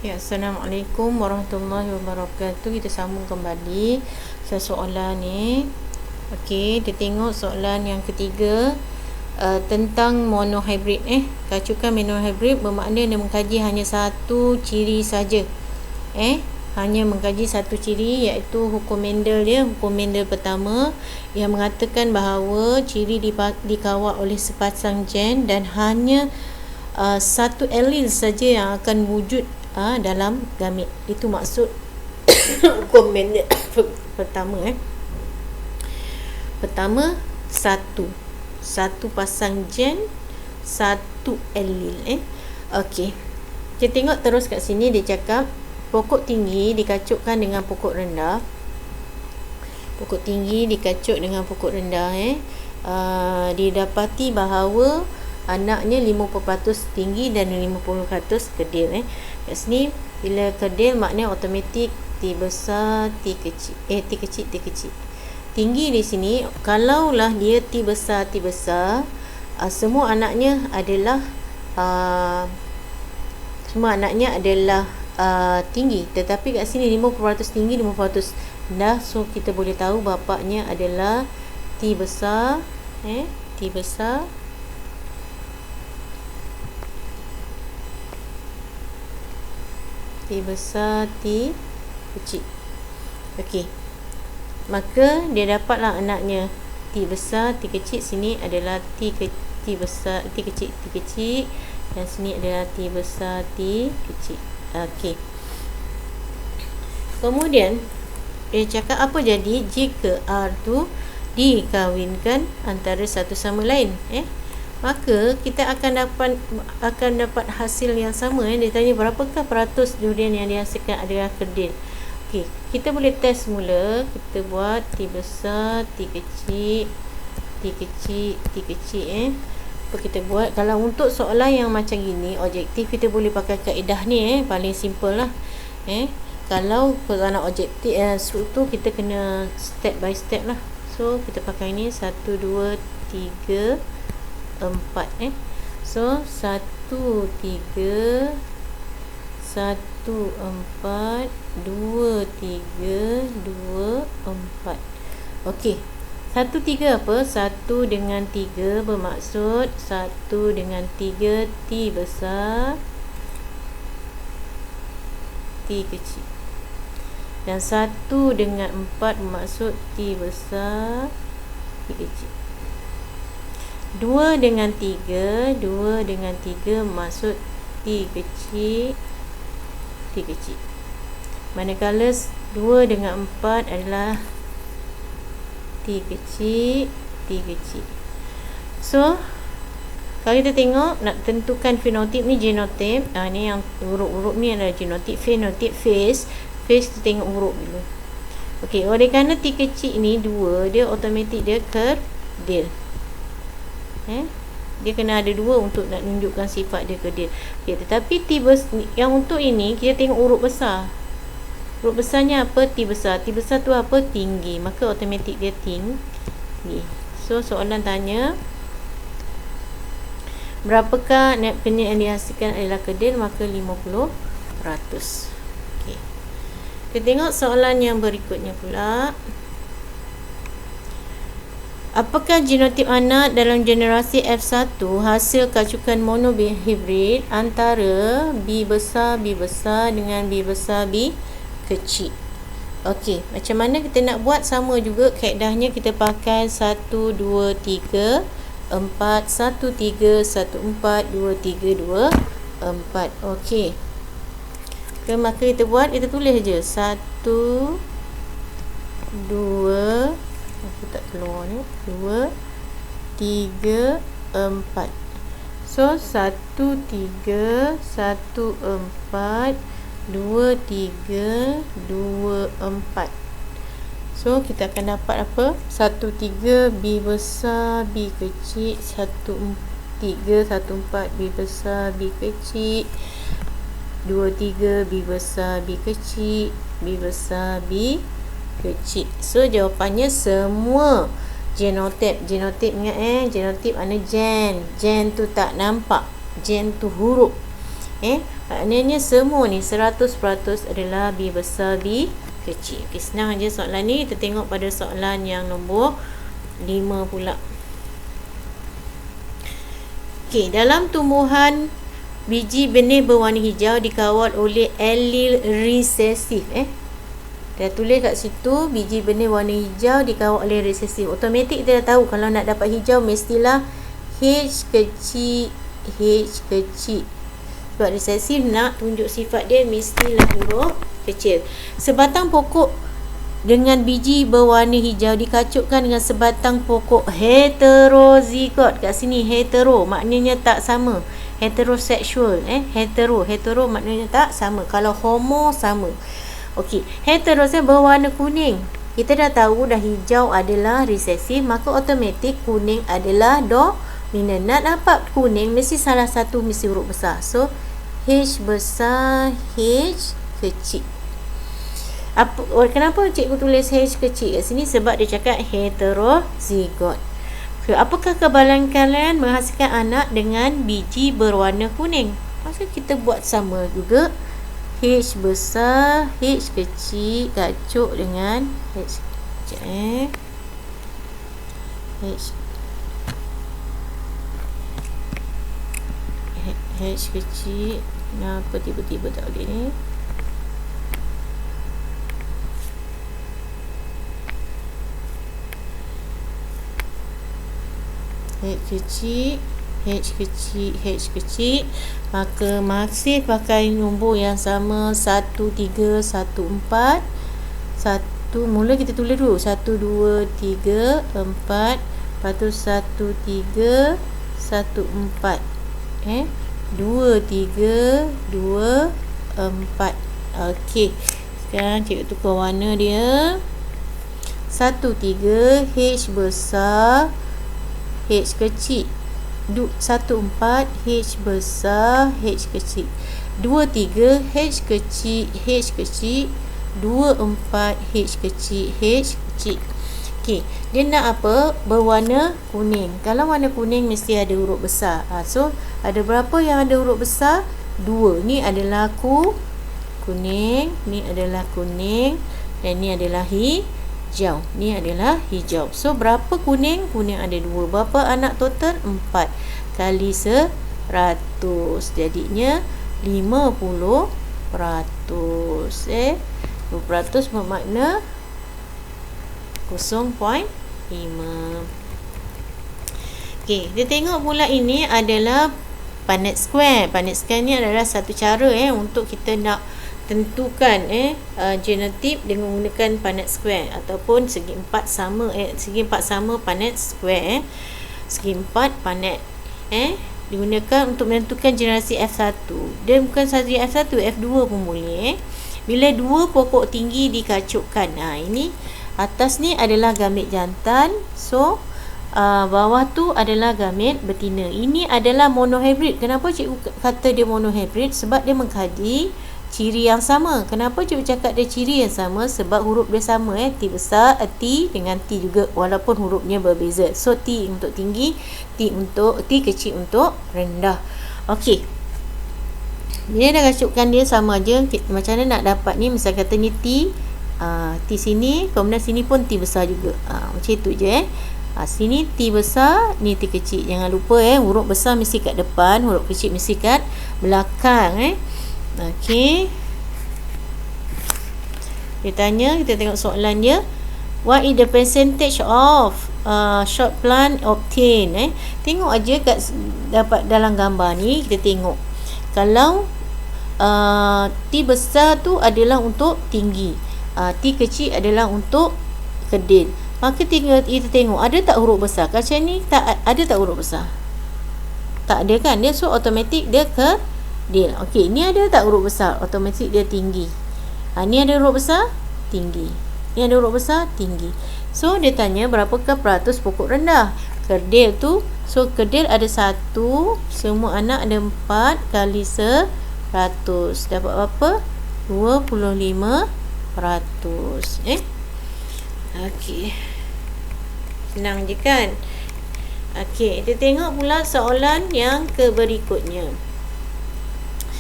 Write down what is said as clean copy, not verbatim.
Ya, Assalamualaikum warahmatullahi wabarakatuh. Kita sambung kembali soalan ni. Okey, kita tengok soalan yang ketiga, tentang monohybrid. Kacukan monohybrid bermakna dia mengkaji hanya satu ciri saja. Hanya mengkaji satu ciri, iaitu hukum Mendel dia. Hukum Mendel pertama yang mengatakan bahawa ciri dikawal oleh sepasang gen dan hanya satu allele saja yang akan wujud dalam gamit. Itu maksud hukum Mendel pertama. Pertama, satu pasang gen, satu allele. Okey, kita tengok terus kat sini. Dia cakap pokok tinggi dikacukkan dengan pokok rendah. Pokok tinggi dikacuk dengan pokok rendah. Didapati bahawa anaknya 50% tinggi dan 50% kedil. Kat sini bila kedil maknanya automatik T besar, T kecil, T kecil. Tinggi di sini kalaulah dia T besar, semua anaknya adalah tinggi. Tetapi kat sini 50% tinggi, 50% rendah. So kita boleh tahu bapaknya adalah T besar, T besar, T besar, T kecil. Okey, maka dia dapatlah anaknya T besar, T kecil. Sini adalah T besar, T kecil, dan sini adalah T besar, T kecil. Okey, kemudian dia cakap apa jadi jika R tu dikahwinkan antara satu sama lain. Maka kita akan dapat hasil yang sama. Dia tanya berapakah peratus durian yang dihasilkan adalah kedil. Okey, kita boleh test mula. Kita buat T besar, T kecil, T kecil. Apa kita buat? Kalau untuk soalan yang macam gini objektif, kita boleh pakai kaedah ni. Paling simple lah. Kalau nak objektif tu kita kena step by step lah. So kita pakai ni 1, 2, 3, 4. So 1, 3, 1, 4, 2, 3, 2, 4. Okey, 1, 3 apa? 1 dengan 3 bermaksud 1 dengan 3 T besar, T kecil. Dan 1 dengan 4 bermaksud T besar, T kecil. 2 dengan 3 bermaksud T kecil, T kecil. Manakala 2 dengan 4 adalah T kecil, T kecil. So kalau kita tengok nak tentukan fenotip ni, genotip. Ni yang huruf-huruf ni adalah genotip. Fenotip, face kita tengok huruf dulu. Okey, oleh kerana T kecil ni 2, dia automatik dia kedil. Dia kena ada 2 untuk nak tunjukkan sifat dia kedil. Okey, tetapi yang untuk ini kita tengok huruf besar. Huruf besarnya apa? T besar. T besar tu apa? Tinggi. Maka automatik dia tinggi. So soalan tanya berapakah net penyet yang dihasilkan adalah kedil, maka 50%. Okey, kita tengok soalan yang berikutnya pula. Apakah genotip anak dalam generasi F1 hasil kacukan monohybrid antara B besar dengan B besar, B kecil? Okey, macam mana kita nak buat? Sama juga kaedahnya, kita pakai 1, 2, 3, 4, 1, 3, 1, 4, 2, 3, 2, 4. Okey, maka kita buat, kita tulis je 1, 2, aku tak keluar ni, 2, 3, 4. So 1, 3, 1, 4, 2, 3, 2, 4. So kita akan dapat apa? 1, 3 B besar, B kecil, 1, 3, 1, 4 B besar, B kecil, 2, 3 B besar, B kecil, B besar, B kecil. So jawapannya semua genotip. Ingat genotip mana gen tu tak nampak, gen tu huruf. Maknanya semua ni 100% adalah B besar B kecil. Okey, senang aja soalan ni. Kita tengok pada soalan yang nombor 5 pula. Okey, dalam tumbuhan biji benih berwarna hijau dikawal oleh alel resesif. Dia tulis kat situ biji benih warna hijau dikawal oleh resesif. Automatik kita dah tahu kalau nak dapat hijau mestilah H kecil, H kecil. Sebab resesif nak tunjuk sifat dia mestilah huruf kecil. Sebatang pokok dengan biji berwarna hijau dikacukkan dengan sebatang pokok heterozigot. Kat sini hetero maknanya tak sama. Heterosexual, hetero maknanya tak sama. Kalau homo sama. Okey, heterosexual berwarna kuning. Kita dah tahu dah hijau adalah resesif, maka automatik kuning adalah dominan. Nak dapat kuning mesti salah satu mesti huruf besar. So H besar, H kecil. Kenapa cikgu tulis H kecil kat sini? Sebab dia cakap heterozigot. So, apakah kebalan kalian menghasilkan anak dengan biji berwarna kuning? Masa kita buat sama juga. H besar, H kecil, kacuk dengan H kecil. H kecil. Kenapa tiba-tiba tak boleh ni? H kecil, H kecil, H kecil. Maka masih pakai nombor yang sama 1, 3, 1, 4. Mula kita tulis dulu 1, 2, 3, 4. Lepas tu 1, 3, 1, 4. 2, 3, 2, 4. Okey. Sekarang cikgu tukar warna dia. 1, 3, H besar, H kecil. 1, 4, H besar, H kecil. 2, 3, H kecil, H kecil. 2, 4, H kecil, H kecil. Okey, dia nak apa? Berwarna kuning. Kalau warna kuning mesti ada huruf besar. So, ada berapa yang ada huruf besar? 2. Ni adalah kuning, ni adalah kuning, dan ni adalah hijau. Ni adalah hijau. So, berapa kuning? Kuning ada 2. Berapa anak total? 4 kali 100. Jadinya 50%. 50% bermakna 0.5. Okey, kita tengok pula ini adalah Punnett square. Punnett square ni adalah satu cara untuk kita nak tentukan genotip dengan menggunakan Punnett square ataupun segi empat sama segi empat sama Punnett square. Segi empat Punnett digunakan untuk menentukan generasi F1. Dia bukan sahaja F1, F2 pun boleh. Bila dua pokok tinggi dikacukkan. Ini atas ni adalah gamit jantan. So bawah tu adalah gamit betina. Ini adalah monohybrid. Kenapa cikgu kata dia monohybrid? Sebab dia mengkaji ciri yang sama. Kenapa cikgu cakap dia ciri yang sama? Sebab huruf dia sama. T besar, T dengan T juga, walaupun hurufnya berbeza. So T untuk tinggi, T kecil untuk rendah. Okey, dia dah kacukkan dia sama aja. Macam mana nak dapat ni? Misal kata ni T, T sini, kemudian sini pun T besar juga. Macam itu je. Sini T besar, ni T kecil. Jangan lupa huruf besar mesti kat depan, huruf kecil mesti kat belakang. Okey. Dia tanya, kita tengok soalan dia. What is the percentage of short plant obtained? Tengok aja kat dapat dalam gambar ni, kita tengok. Kalau T besar tu adalah untuk tinggi, T kecil adalah untuk kedil. Maka tinggal kita tengok ada tak huruf besar. Macam ni tak ada tak huruf besar? Tak ada kan? Dia so automatik dia kedil. Okey, ni ada tak huruf besar? Automatik dia tinggi. Ni ada huruf besar? Tinggi. Ni ada huruf besar? Tinggi. So dia tanya berapakah peratus pokok rendah? Kedil tu, so kedil ada 1, semua anak ada 4 kali 100. Dapat berapa? 25%. Okey. Senang je kan? Okey, kita tengok pula soalan yang berikutnya.